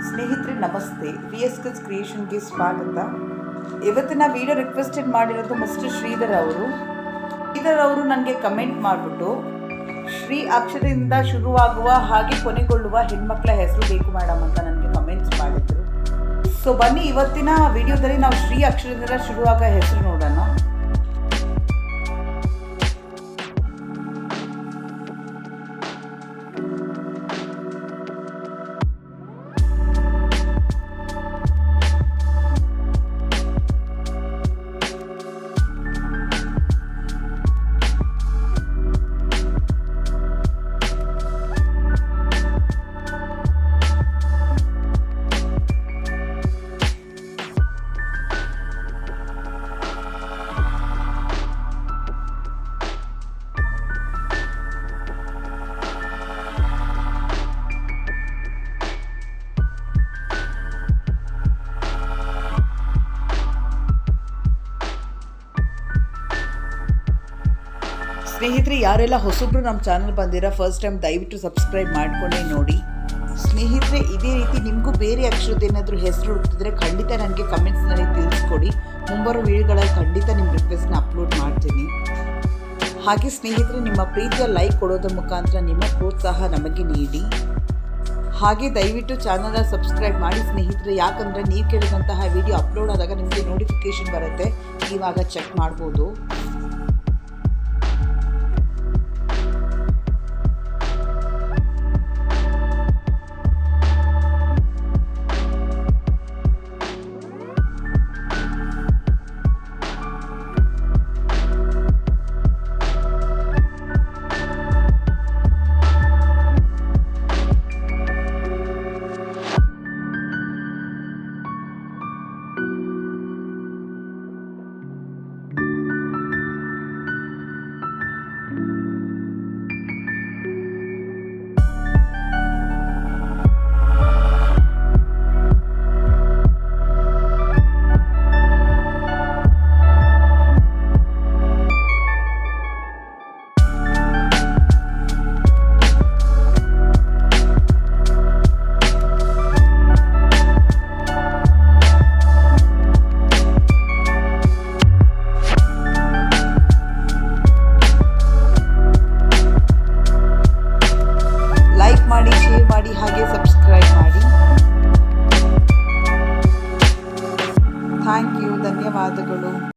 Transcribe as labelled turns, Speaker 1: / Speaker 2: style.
Speaker 1: ಸ್ನೇಹಿತರೆ ನಮಸ್ತೆ, VS Kids ಕ್ರಿಯೇಷನ್ಗೆ ಸ್ವಾಗತ. ಇವತ್ತಿನ ವಿಡಿಯೋ ರಿಕ್ವೆಸ್ಟೆಡ್ ಮಾಡಿರೋದು ಮಿಸ್ಟರ್ ಶ್ರೀಧರ್ ಅವರು ನನಗೆ ಕಮೆಂಟ್ ಮಾಡಿಬಿಟ್ಟು ಶ್ರೀ ಅಕ್ಷರದಿಂದ ಶುರುವಾಗುವ ಹಾಗೆ ಕೊನೆಗೊಳ್ಳುವ ಹೆಣ್ಮಕ್ಳ ಹೆಸರು ಬೇಕು ಮೇಡಮ್ ಅಂತ ನನಗೆ ಕಮೆಂಟ್ಸ್ ಮಾಡಿದ್ರು. ಸೊ ಬನ್ನಿ ಇವತ್ತಿನ ವಿಡಿಯೋದಲ್ಲಿ ನಾವು ಶ್ರೀ ಅಕ್ಷರದಿಂದ ಶುರುವಾಗೋ ಹೆಸರು ನೋಡೋಣ. ಸ್ನೇಹಿತರೆ, ಯಾರೆಲ್ಲ ಹೊಸಬ್ರು ನಮ್ಮ ಚಾನಲ್ ಬಂದಿರೋ ಫಸ್ಟ್ ಟೈಮ್ ದಯವಿಟ್ಟು ಸಬ್ಸ್ಕ್ರೈಬ್ ಮಾಡ್ಕೊಂಡೇ ನೋಡಿ. ಸ್ನೇಹಿತರೆ, ಇದೇ ರೀತಿ ನಿಮಗೂ ಬೇರೆ ಅಕ್ಷರದ ಏನಾದರೂ ಹೆಸರು ಹುಡುಕಿದ್ರೆ ಖಂಡಿತ ನನಗೆ ಕಮೆಂಟ್ಸ್ನಲ್ಲಿ ತಿಳಿಸ್ಕೊಡಿ. ಮುಂಬರುವ ವಿಡಿಯೋಗಳಲ್ಲಿ ಖಂಡಿತ ನಿಮ್ಮ ರಿಕ್ವೆಸ್ಟ್ನ ಅಪ್ಲೋಡ್ ಮಾಡ್ತೀನಿ. ಹಾಗೆ ಸ್ನೇಹಿತರೆ, ನಿಮ್ಮ ಪ್ರೀತಿಯ ಲೈಕ್ ಕೊಡೋದ್ರ ಮುಖಾಂತರ ನಿಮ್ಮ ಪ್ರೋತ್ಸಾಹ ನಮಗೆ ನೀಡಿ. ಹಾಗೆ ದಯವಿಟ್ಟು ಚಾನಲ್ನ ಸಬ್ಸ್ಕ್ರೈಬ್ ಮಾಡಿ ಸ್ನೇಹಿತರೆ, ಯಾಕಂದರೆ ನೀವು ಕೇಳಿದಂತಹ ವಿಡಿಯೋ ಅಪ್ಲೋಡ್ ಆದಾಗ ನಿಮಗೆ ನೋಟಿಫಿಕೇಷನ್ ಬರುತ್ತೆ, ಇವಾಗ ಚೆಕ್ ಮಾಡ್ಬೋದು.